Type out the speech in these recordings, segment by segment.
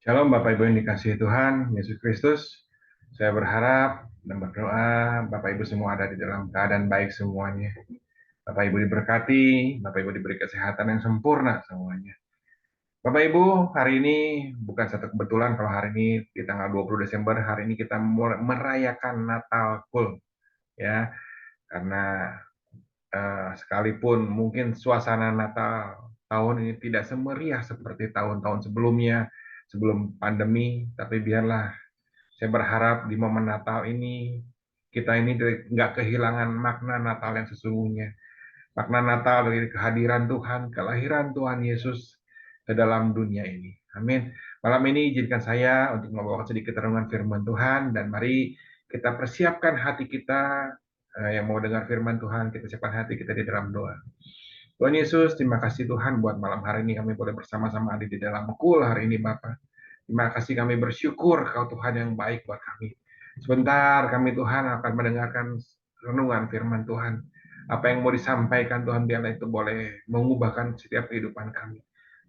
Shalom Bapak Ibu yang dikasihi Tuhan, Yesus Kristus. Saya berharap dan berdoa Bapak Ibu semua ada di dalam keadaan baik semuanya. Bapak Ibu diberkati, Bapak Ibu diberi kesehatan yang sempurna semuanya. Bapak Ibu, hari ini bukan satu kebetulan kalau hari ini di tanggal 20 Desember, hari ini kita merayakan Natal full ya. Karena sekalipun mungkin suasana Natal tahun ini tidak semeriah seperti tahun-tahun sebelumnya, sebelum pandemi, tapi biarlah saya berharap di momen Natal ini kita ini nggak kehilangan makna Natal yang sesungguhnya. Makna Natal dari kehadiran Tuhan, kelahiran Tuhan Yesus ke dalam dunia ini. Amin. Malam ini izinkan saya untuk membawa sedikit renungan firman Tuhan dan mari kita persiapkan hati kita yang mau dengar firman Tuhan, kita siapkan hati kita di dalam doa. Tuhan Yesus, terima kasih Tuhan buat malam hari ini kami boleh bersama-sama ada di dalam kul hari ini Bapak. Terima kasih kami bersyukur Kau Tuhan yang baik buat kami. Sebentar kami Tuhan akan mendengarkan renungan firman Tuhan. Apa yang mau disampaikan Tuhan biarlah itu boleh mengubahkan setiap kehidupan kami.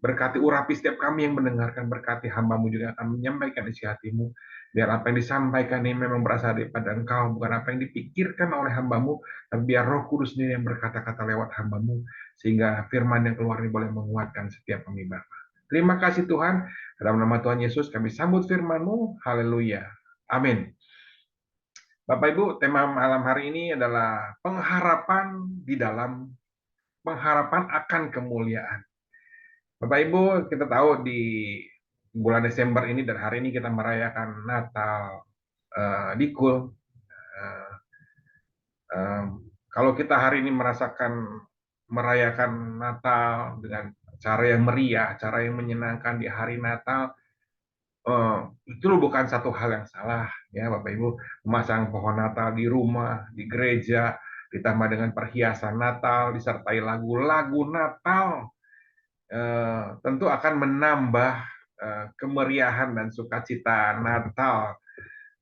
Berkati urapi setiap kami yang mendengarkan, berkati hamba-Mu juga akan menyampaikan isi hati-Mu. Biar apa yang disampaikan ini memang berasal daripada Engkau, bukan apa yang dipikirkan oleh hamba-Mu, tapi biar Roh Kudus sendiri yang berkata-kata lewat hamba-Mu, sehingga firman yang keluar ini boleh menguatkan setiap kami Bapa. Terima kasih Tuhan, dalam nama Tuhan Yesus kami sambut firman-Mu, haleluya, amin. Bapak Ibu, tema malam hari ini adalah pengharapan di dalam pengharapan akan kemuliaan. Bapak Ibu, kita tahu di bulan Desember ini dan hari ini kita merayakan Natal di Kul. Eh, eh, Kalau kita hari ini merayakan Natal dengan cara yang meriah, cara yang menyenangkan di hari Natal, eh, itu bukan satu hal yang salah ya Bapak Ibu. Memasang pohon Natal di rumah, di gereja, ditambah dengan perhiasan Natal, disertai lagu-lagu Natal, tentu akan menambah kemeriahan dan sukacita Natal,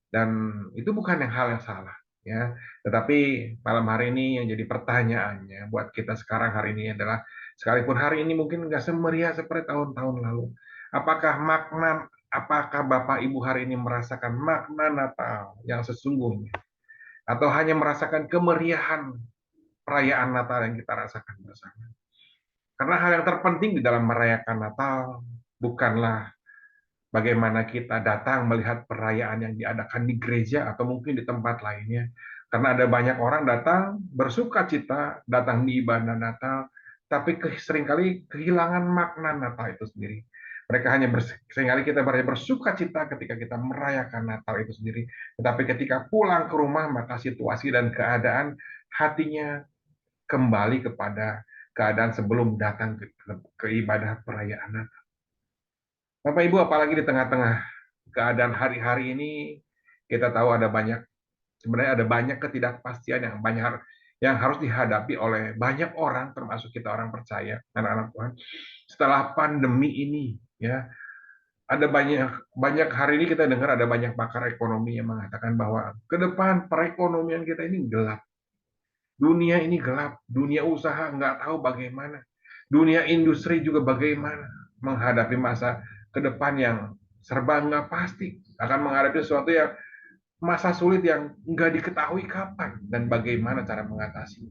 dan itu bukan hal yang salah ya. Tetapi malam hari ini yang jadi pertanyaannya buat kita sekarang hari ini adalah, sekalipun hari ini mungkin nggak semeriah seperti tahun-tahun lalu, apakah Bapak Ibu hari ini merasakan makna Natal yang sesungguhnya, atau hanya merasakan kemeriahan perayaan Natal yang kita rasakan bersama? Karena hal yang terpenting di dalam merayakan Natal bukanlah bagaimana kita datang melihat perayaan yang diadakan di gereja atau mungkin di tempat lainnya. Karena ada banyak orang datang bersuka cita, datang di ibadah Natal, tapi seringkali kehilangan makna Natal itu sendiri. Mereka hanya seringkali kita bersuka cita ketika kita merayakan Natal itu sendiri, tetapi ketika pulang ke rumah maka situasi dan keadaan hatinya kembali kepada keadaan sebelum datang ke ibadah perayaan Natal. Bapak Ibu, apalagi di tengah-tengah keadaan hari-hari ini, kita tahu sebenarnya ada banyak ketidakpastian yang harus dihadapi oleh banyak orang, termasuk kita orang percaya, anak-anak Tuhan. Setelah pandemi ini, ya, ada banyak banyak hari ini kita dengar ada banyak pakar ekonomi yang mengatakan bahwa ke depan perekonomian kita ini gelap. Dunia ini gelap, dunia usaha nggak tahu bagaimana. Dunia industri juga bagaimana menghadapi masa ke depan yang serba nggak pasti, akan menghadapi sesuatu yang masa sulit yang nggak diketahui kapan dan bagaimana cara mengatasi.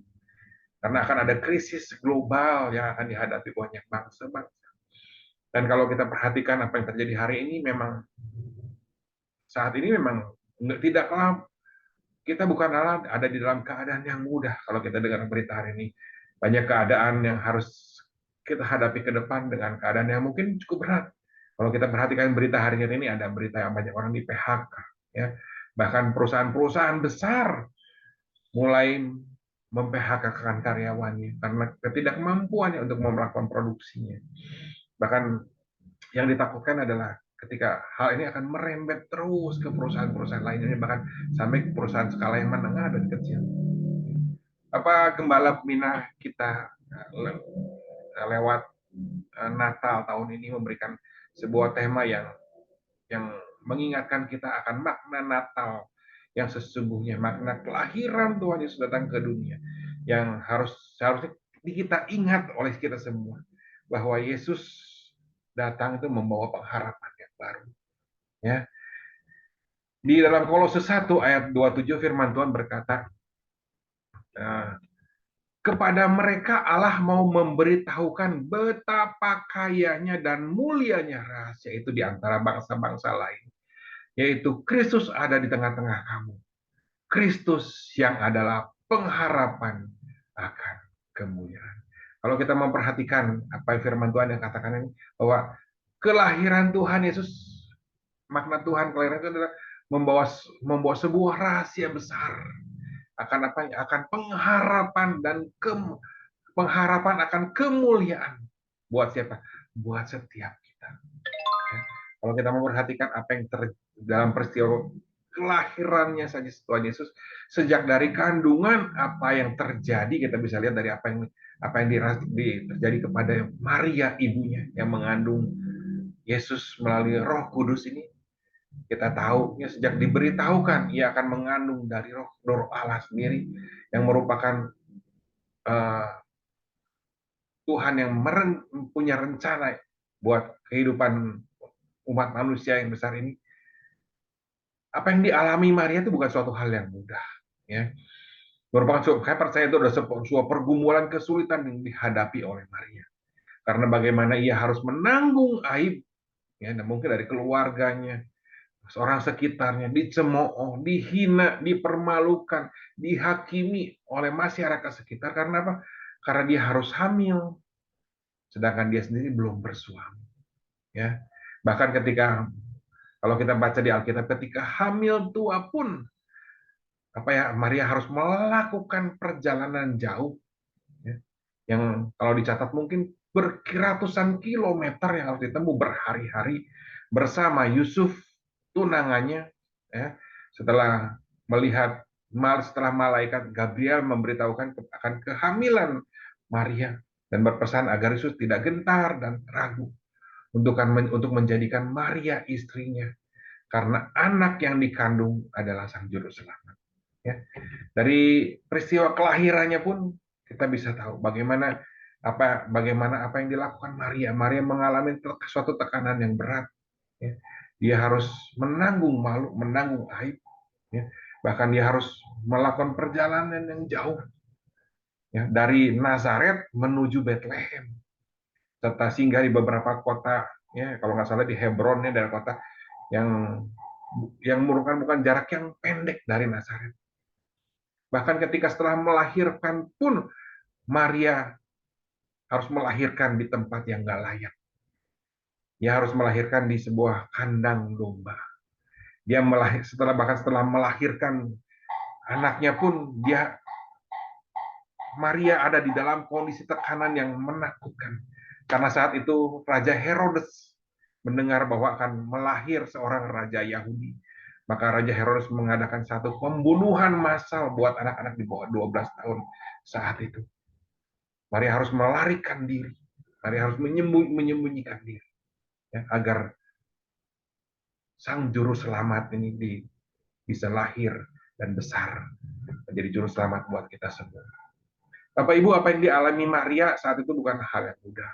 Karena akan ada krisis global yang akan dihadapi banyak bangsa-bangsa. Dan kalau kita perhatikan apa yang terjadi hari ini, memang saat ini memang tidaklah kita bukan ada di dalam keadaan yang mudah. Kalau kita dengar berita hari ini, banyak keadaan yang harus kita hadapi ke depan dengan keadaan yang mungkin cukup berat. Kalau kita perhatikan berita hari ini, ada berita yang banyak orang di PHK, ya. Bahkan perusahaan-perusahaan besar mulai mem-PHK-kan karyawannya karena ketidakmampuannya untuk melakukan produksinya. Bahkan yang ditakutkan adalah ketika hal ini akan merembet terus ke perusahaan-perusahaan lainnya, bahkan sampai ke perusahaan skala yang menengah dan kecil. Apa gembala pembina kita lewat Natal tahun ini memberikan sebuah tema yang mengingatkan kita akan makna Natal yang sesungguhnya, makna kelahiran Tuhan Yesus datang ke dunia, yang seharusnya kita ingat oleh kita semua bahwa Yesus datang itu membawa pengharapan. baru. Ya. Di dalam Kolose 1 ayat 27 firman Tuhan berkata, kepada mereka Allah mau memberitahukan betapa kayanya dan mulianya rahasia itu di antara bangsa-bangsa lain, yaitu Kristus ada di tengah-tengah kamu. Kristus yang adalah pengharapan akan kemuliaan. Kalau kita memperhatikan apa yang firman Tuhan yang katakan ini, bahwa kelahiran Tuhan Yesus, makna Tuhan kelahiran itu adalah membawa membawa sebuah rahasia besar akan apa? Akan pengharapan dan pengharapan akan kemuliaan. Buat siapa? Buat setiap kita. Ya. Kalau kita memperhatikan apa yang dalam peristiwa kelahirannya saja Tuhan Yesus, sejak dari kandungan apa yang terjadi, kita bisa lihat dari apa yang terjadi kepada Maria ibunya yang mengandung Yesus melalui Roh Kudus ini. Kita tahu ya, sejak diberitahukan ia akan mengandung dari Roh Allah sendiri yang merupakan Tuhan yang punya rencana buat kehidupan umat manusia yang besar ini. Apa yang dialami Maria itu bukan suatu hal yang mudah, ya. Saya percaya itu adalah sebuah pergumulan kesulitan yang dihadapi oleh Maria. Karena bagaimana ia harus menanggung aib, ya, mungkin dari keluarganya, orang sekitarnya, dicemooh, dihina, dipermalukan, dihakimi oleh masyarakat sekitar. Karena apa? Karena dia harus hamil, sedangkan dia sendiri belum bersuami. Ya, bahkan ketika kalau kita baca di Alkitab, ketika hamil tua pun Maria harus melakukan perjalanan jauh, ya, yang kalau dicatat mungkin berratusan kilometer yang harus ditempuh berhari-hari bersama Yusuf tunangannya, ya, setelah melihat setelah malaikat Gabriel memberitahukan akan kehamilan Maria dan berpesan agar Yesus tidak gentar dan ragu untuk menjadikan Maria istrinya, karena anak yang dikandung adalah sang juru selamat. Ya. Dari peristiwa kelahirannya pun kita bisa tahu bagaimana apa yang dilakukan Maria. Maria mengalami suatu tekanan yang berat. Ya. Dia harus menanggung malu, menanggung aib. Ya. Bahkan dia harus melakukan perjalanan yang jauh. Ya. Dari Nazaret menuju Bethlehem, serta singgah di beberapa kota, ya, kalau nggak salah di Hebron, ya, dari kota yang merupakan bukan jarak yang pendek dari Nazaret. Bahkan ketika setelah melahirkan pun Maria harus melahirkan di tempat yang nggak layak. Dia harus melahirkan di sebuah kandang domba. Bahkan setelah melahirkan anaknya pun Maria ada di dalam kondisi tekanan yang menakutkan. Karena saat itu Raja Herodes mendengar bahwa akan melahir seorang raja Yahudi. Maka Raja Herodes mengadakan satu pembunuhan massal buat anak-anak di bawah 12 tahun saat itu. Maria harus melarikan diri. Maria harus menyembunyikan diri, ya, agar sang juru selamat ini bisa lahir dan besar menjadi juru selamat buat kita semua. Bapak Ibu, apa yang dialami Maria saat itu bukan hal yang mudah.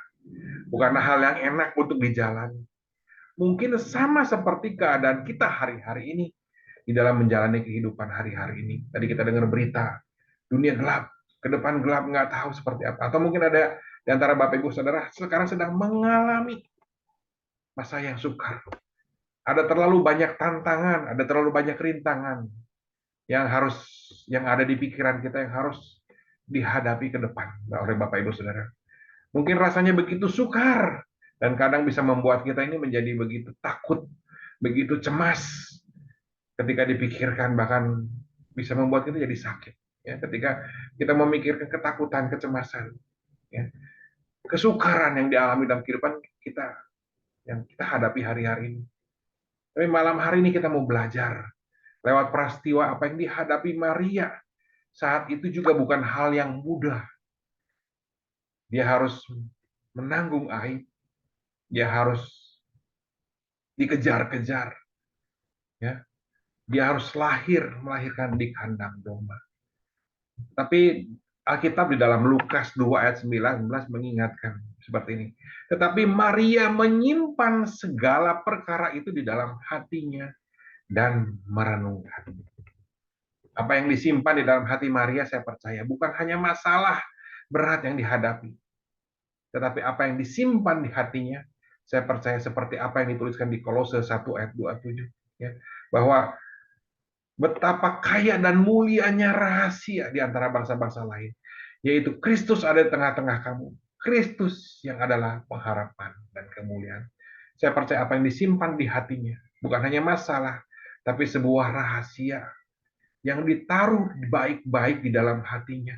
Bukan hal yang enak untuk dijalani. Mungkin sama seperti keadaan kita hari-hari ini di dalam menjalani kehidupan hari-hari ini. Tadi kita dengar berita, dunia gelap, ke depan gelap, nggak tahu seperti apa. Atau mungkin ada di antara Bapak Ibu Saudara sekarang sedang mengalami masa yang sukar. Ada terlalu banyak tantangan, ada terlalu banyak rintangan yang ada di pikiran kita yang harus dihadapi ke depan oleh Bapak Ibu Saudara. Mungkin rasanya begitu sukar dan kadang bisa membuat kita ini menjadi begitu takut, begitu cemas ketika dipikirkan, bahkan bisa membuat kita jadi sakit. Ya, ketika kita memikirkan ketakutan, kecemasan, ya, kesukaran yang dialami dalam kehidupan kita yang kita hadapi hari-hari ini. Tapi malam hari ini kita mau belajar lewat peristiwa apa yang dihadapi Maria. Saat itu juga bukan hal yang mudah. Dia harus menanggung aib. Dia harus dikejar-kejar. Ya. Dia harus melahirkan di kandang domba. Tapi Alkitab di dalam Lukas 2 ayat 19 mengingatkan seperti ini. Tetapi Maria menyimpan segala perkara itu di dalam hatinya dan merenungkan. Apa yang disimpan di dalam hati Maria, saya percaya bukan hanya masalah berat yang dihadapi, tetapi apa yang disimpan di hatinya, saya percaya seperti apa yang dituliskan di Kolose 1 ayat 27, ya, bahwa betapa kaya dan mulianya rahasia di antara bangsa-bangsa lain, yaitu Kristus ada di tengah-tengah kamu. Kristus yang adalah pengharapan dan kemuliaan. Saya percaya apa yang disimpan di hatinya bukan hanya masalah, tapi sebuah rahasia yang ditaruh baik-baik di dalam hatinya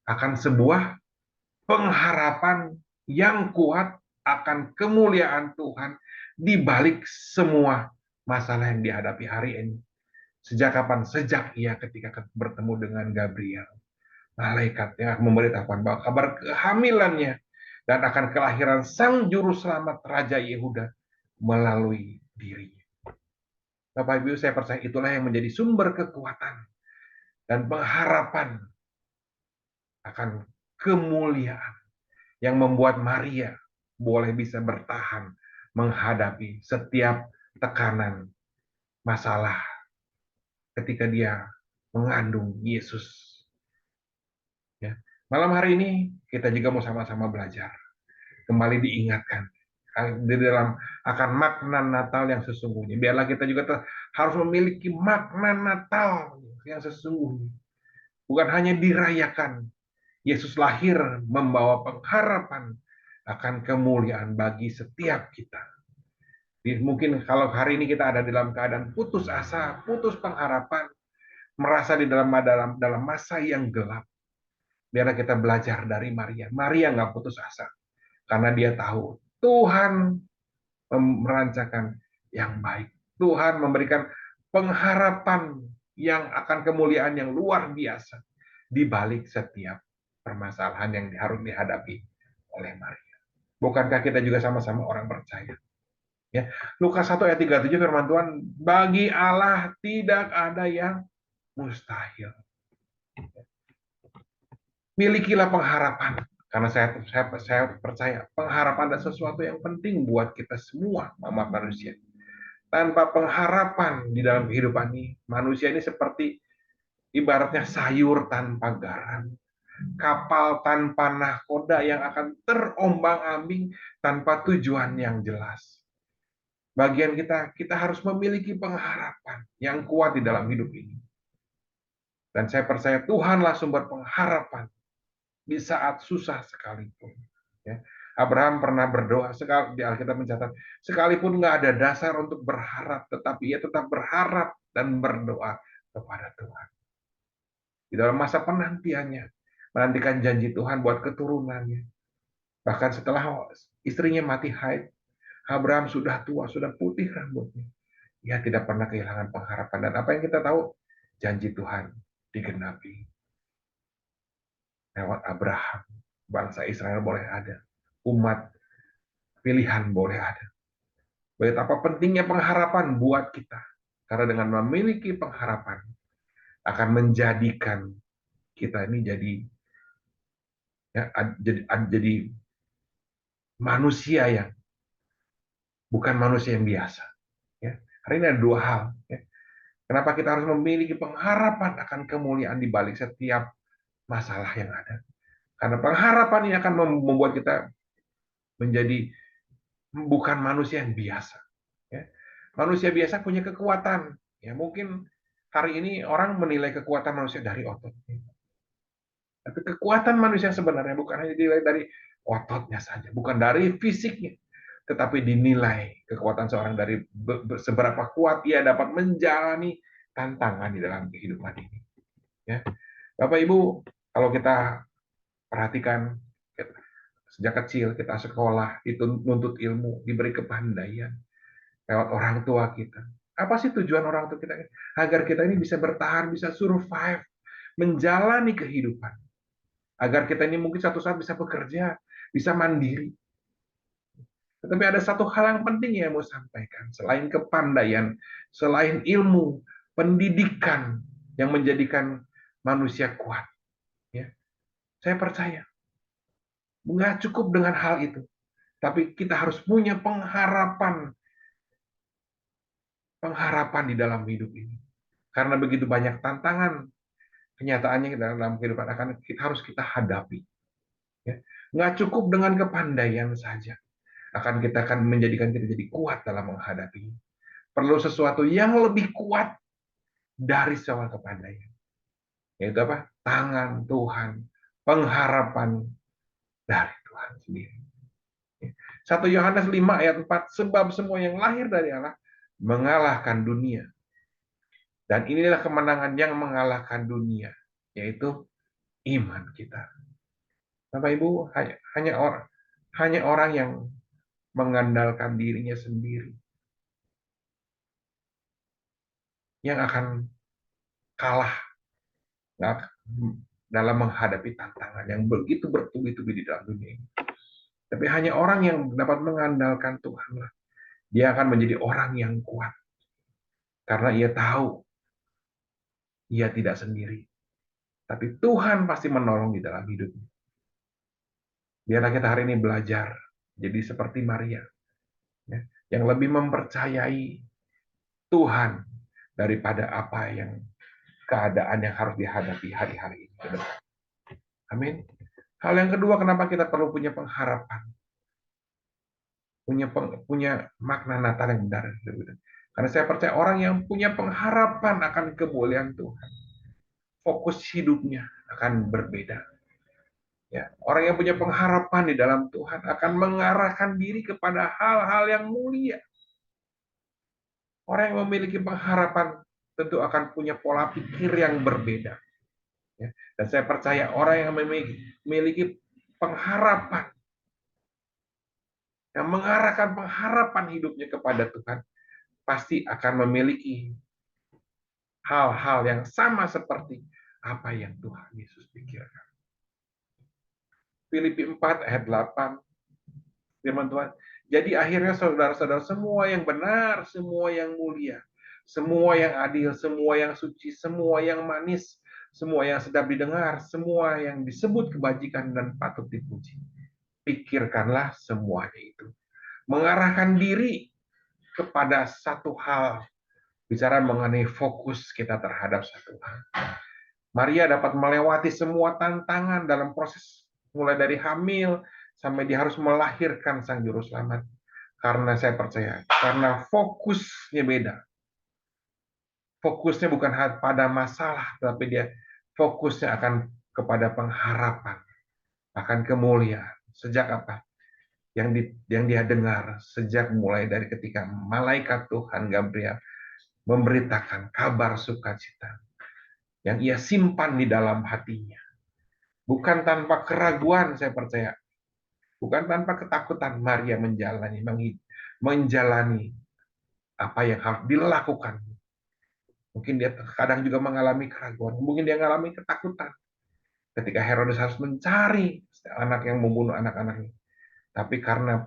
akan sebuah pengharapan yang kuat akan kemuliaan Tuhan di balik semua masalah yang dihadapi hari ini. Sejak kapan? Sejak ia ketika bertemu dengan Gabriel, malaikat yang akan memberitahukan bahwa kabar kehamilannya dan akan kelahiran sang juru selamat Raja Yehuda melalui dirinya. Bapak Ibu, saya percaya itulah yang menjadi sumber kekuatan dan pengharapan akan kemuliaan yang membuat Maria boleh bisa bertahan menghadapi setiap tekanan masalah ketika dia mengandung Yesus. Ya. Malam hari ini kita juga mau sama-sama belajar, kembali diingatkan di dalam akan makna Natal yang sesungguhnya. Biarlah kita juga harus memiliki makna Natal yang sesungguhnya. Bukan hanya dirayakan. Yesus lahir membawa pengharapan akan kemuliaan bagi setiap kita. Mungkin kalau hari ini kita ada dalam keadaan putus asa, putus pengharapan, merasa di dalam masa yang gelap. Biarlah kita belajar dari Maria. Maria nggak putus asa karena dia tahu Tuhan merancangkan yang baik. Tuhan memberikan pengharapan yang akan kemuliaan yang luar biasa di balik setiap permasalahan yang harus dihadapi oleh Maria. Bukankah kita juga sama-sama orang percaya? Ya, Lukas 1 ayat 37 firman Tuhan, bagi Allah tidak ada yang mustahil. Milikilah pengharapan, karena saya percaya pengharapan adalah sesuatu yang penting buat kita semua, umat manusia. Tanpa pengharapan di dalam kehidupan ini, manusia ini seperti ibaratnya sayur tanpa garam, kapal tanpa nahkoda yang akan terombang-ambing tanpa tujuan yang jelas. Bagian kita harus memiliki pengharapan yang kuat di dalam hidup ini. Dan saya percaya Tuhanlah sumber pengharapan di saat susah sekalipun. Ya. Abraham pernah berdoa, di Alkitab mencatat, sekalipun nggak ada dasar untuk berharap, tetapi ia tetap berharap dan berdoa kepada Tuhan. Di dalam masa penantiannya, menantikan janji Tuhan buat keturunannya. Bahkan setelah istrinya mati haid, Abraham sudah tua, sudah putih rambutnya. Ia tidak pernah kehilangan pengharapan. Dan apa yang kita tahu? Janji Tuhan digenapi. Lewat Abraham, bangsa Israel boleh ada. Umat pilihan boleh ada. Betapa pentingnya pengharapan buat kita. Karena dengan memiliki pengharapan, akan menjadikan kita ini jadi manusia yang bukan manusia yang biasa. Ya. Hari ini ada dua hal. Ya. Kenapa kita harus memiliki pengharapan akan kemuliaan di balik setiap masalah yang ada? Karena pengharapan ini akan membuat kita menjadi bukan manusia yang biasa. Ya. Manusia biasa punya kekuatan. Ya, mungkin hari ini orang menilai kekuatan manusia dari otot. Tapi kekuatan manusia sebenarnya bukan hanya dinilai dari ototnya saja, bukan dari fisiknya, tetapi dinilai kekuatan seorang dari seberapa kuat ia dapat menjalani tantangan di dalam kehidupan ini. Ya. Bapak Ibu, kalau kita perhatikan sejak kecil kita sekolah, itu nuntut ilmu, diberi kepandaian lewat orang tua kita. Apa sih tujuan orang tua kita? Agar kita ini bisa bertahan, bisa survive, menjalani kehidupan. Agar kita ini mungkin satu saat bisa bekerja, bisa mandiri. Tetapi ada satu hal yang penting yang mau sampaikan. Selain kepandaian, selain ilmu, pendidikan yang menjadikan manusia kuat. Ya. Saya percaya Nggak cukup dengan hal itu, tapi kita harus punya pengharapan, pengharapan di dalam hidup ini. Karena begitu banyak tantangan, kenyataannya dalam kehidupan harus kita hadapi. Ya. Nggak cukup dengan kepandaian saja, akan menjadikan kita jadi kuat dalam menghadapi. Perlu sesuatu yang lebih kuat dari sebuah kepandaian, yaitu apa? Tangan Tuhan, pengharapan dari Tuhan sendiri. 1 Yohanes 5 ayat 4, sebab semua yang lahir dari Allah mengalahkan dunia. Dan inilah kemenangan yang mengalahkan dunia, yaitu iman kita. Bapak Ibu, hanya orang yang mengandalkan dirinya sendiri yang akan kalah dalam menghadapi tantangan yang begitu bertubi-tubi di dalam dunia ini. Tapi hanya orang yang dapat mengandalkan Tuhan, dia akan menjadi orang yang kuat. Karena ia tahu ia tidak sendiri. Tapi Tuhan pasti menolong di dalam hidupnya. Biarlah kita hari ini belajar jadi seperti Maria, ya, yang lebih mempercayai Tuhan daripada apa yang keadaan yang harus dihadapi hari-hari ini. Amin. Hal yang kedua, kenapa kita perlu punya pengharapan, punya makna Natal yang benar. Karena saya percaya orang yang punya pengharapan akan kemuliaan Tuhan, fokus hidupnya akan berbeda. Ya, orang yang punya pengharapan di dalam Tuhan akan mengarahkan diri kepada hal-hal yang mulia. Orang yang memiliki pengharapan tentu akan punya pola pikir yang berbeda. Ya, dan saya percaya orang yang memiliki pengharapan, yang mengarahkan pengharapan hidupnya kepada Tuhan, pasti akan memiliki hal-hal yang sama seperti apa yang Tuhan Yesus pikirkan. Filipi 4 ayat 8, firman Tuhan, jadi akhirnya saudara-saudara, semua yang benar, semua yang mulia, semua yang adil, semua yang suci, semua yang manis, semua yang sedap didengar, semua yang disebut kebajikan dan patut dipuji, pikirkanlah semuanya itu. Mengarahkan diri kepada satu hal, bicara mengenai fokus kita terhadap satu hal. Maria dapat melewati semua tantangan dalam proses, mulai dari hamil sampai dia harus melahirkan sang juru selamat. Karena saya percaya, karena fokusnya beda. Fokusnya bukan pada masalah, tapi dia fokusnya akan kepada pengharapan, akan kemuliaan. Sejak apa? Yang dia dengar sejak mulai dari ketika malaikat Tuhan Gabriel memberitakan kabar sukacita yang ia simpan di dalam hatinya. Bukan tanpa keraguan, saya percaya. Bukan tanpa ketakutan, Maria menjalani apa yang harus dilakukan. Mungkin dia kadang juga mengalami keraguan. Mungkin dia mengalami ketakutan. Ketika Herodes harus mencari anak yang membunuh anak-anaknya. Tapi karena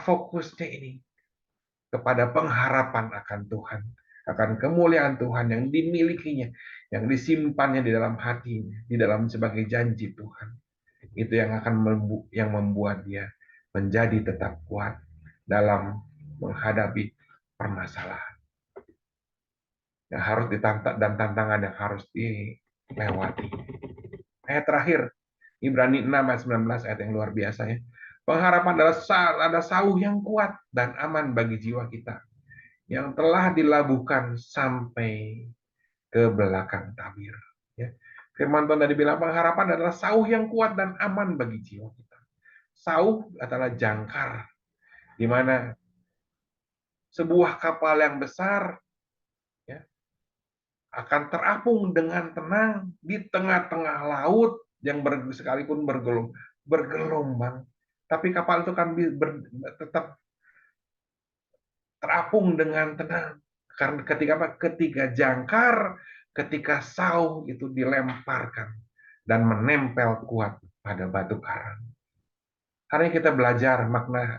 fokusnya ini kepada pengharapan akan Tuhan, akan kemuliaan Tuhan yang dimilikinya, yang disimpannya di dalam hatinya, di dalam sebagai janji Tuhan. Itu yang membuat dia menjadi tetap kuat dalam menghadapi permasalahan yang harus ditantang dan tantangan yang harus dilewati. Ayat terakhir, Ibrani 6 ayat 19, ayat yang luar biasa ya. Pengharapan adalah sauh yang kuat dan aman bagi jiwa kita, yang telah dilabuhkan sampai ke belakang tabir. Ya. Firman Tuhan tadi bilang pengharapan adalah sauh yang kuat dan aman bagi jiwa kita. Sauh adalah jangkar, di mana sebuah kapal yang besar ya, akan terapung dengan tenang di tengah-tengah laut yang sekalipun bergelombang. Tapi kapal itu kan tetap terapung dengan tenang. Karena ketika jangkar, ketika sauh itu dilemparkan dan menempel kuat pada batu karang. Hari ini kita belajar makna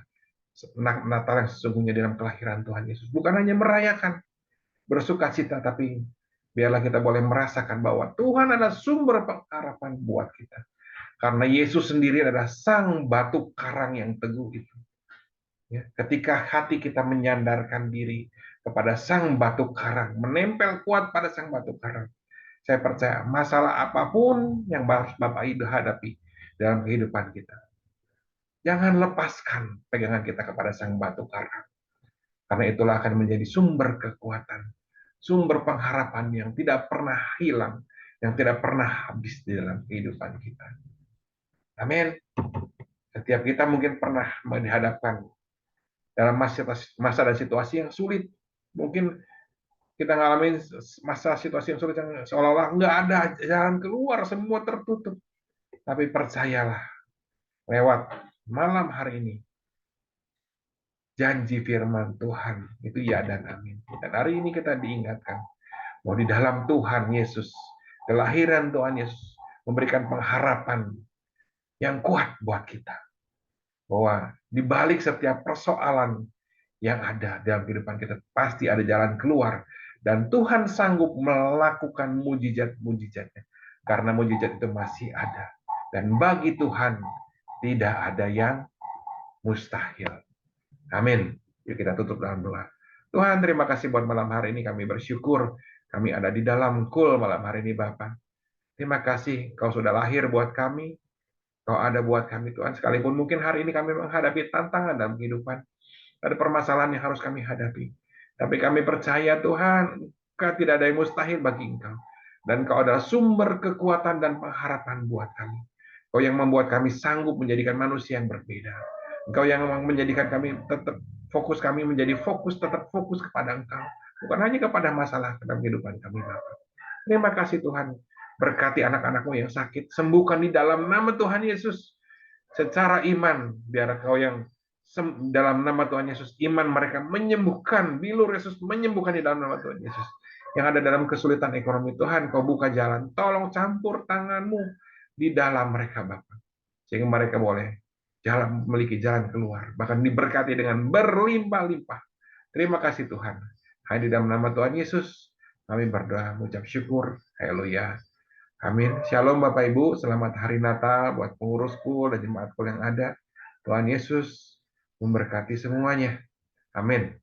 Natal yang sesungguhnya dalam kelahiran Tuhan Yesus. Bukan hanya merayakan bersuka cita, tapi Biarlah kita boleh merasakan bahwa Tuhan adalah sumber pengharapan buat kita. Karena Yesus sendiri adalah sang batu karang yang teguh itu. Ya, ketika hati kita menyandarkan diri kepada sang batu karang, menempel kuat pada sang batu karang, saya percaya masalah apapun yang Bapak Ibu hadapi dalam kehidupan kita, jangan lepaskan pegangan kita kepada sang batu karang. Karena itulah akan menjadi sumber kekuatan, sumber pengharapan yang tidak pernah hilang, yang tidak pernah habis di dalam kehidupan kita. Amin. Setiap kita mungkin pernah dihadapkan dalam masa dan situasi yang sulit. Mungkin kita ngalamin masa situasi yang sulit yang seolah-olah nggak ada jalan keluar, semua tertutup. Tapi percayalah, lewat malam hari ini, janji firman Tuhan itu ya dan amin. Dan hari ini kita diingatkan bahwa di dalam Tuhan Yesus, kelahiran Tuhan Yesus memberikan pengharapan yang kuat buat kita. Bahwa di balik setiap persoalan yang ada dalam kehidupan kita, pasti ada jalan keluar. Dan Tuhan sanggup melakukan mujizat-mujizatnya. Karena mujizat itu masih ada. Dan bagi Tuhan, tidak ada yang mustahil. Amin. Yuk kita tutup dalam doa. Tuhan, terima kasih buat malam hari ini. Kami bersyukur kami ada di dalam kul malam hari ini, Bapak. Terima kasih Kau sudah lahir buat kami. Kau ada buat kami, Tuhan. Sekalipun mungkin hari ini kami menghadapi tantangan dalam kehidupan. Ada permasalahan yang harus kami hadapi. Tapi kami percaya, Tuhan, tidak ada yang mustahil bagi Engkau. Dan Kau adalah sumber kekuatan dan pengharapan buat kami. Kau yang membuat kami sanggup menjadikan manusia yang berbeda. Engkau yang menjadikan kami kami menjadi tetap fokus kepada Engkau. Bukan hanya kepada masalah dalam kehidupan kami, Bapak. Terima kasih Tuhan. Berkati anak-anakmu yang sakit. Sembuhkan di dalam nama Tuhan Yesus. Secara iman, biar Kau yang dalam nama Tuhan Yesus, iman mereka menyembuhkan. Bilur Yesus menyembuhkan di dalam nama Tuhan Yesus. Yang ada dalam kesulitan ekonomi, Tuhan, Kau buka jalan. Tolong campur tangan-Mu di dalam mereka, Bapak. Sehingga mereka boleh memiliki jalan keluar. Bahkan diberkati dengan berlimpah-limpah. Terima kasih Tuhan. Hanya di dalam nama Tuhan Yesus, kami berdoa, mengucap syukur. Haleluya. Amin. Shalom Bapak Ibu. Selamat hari Natal buat pengurusku dan jemaatku yang ada. Tuhan Yesus memberkati semuanya. Amin.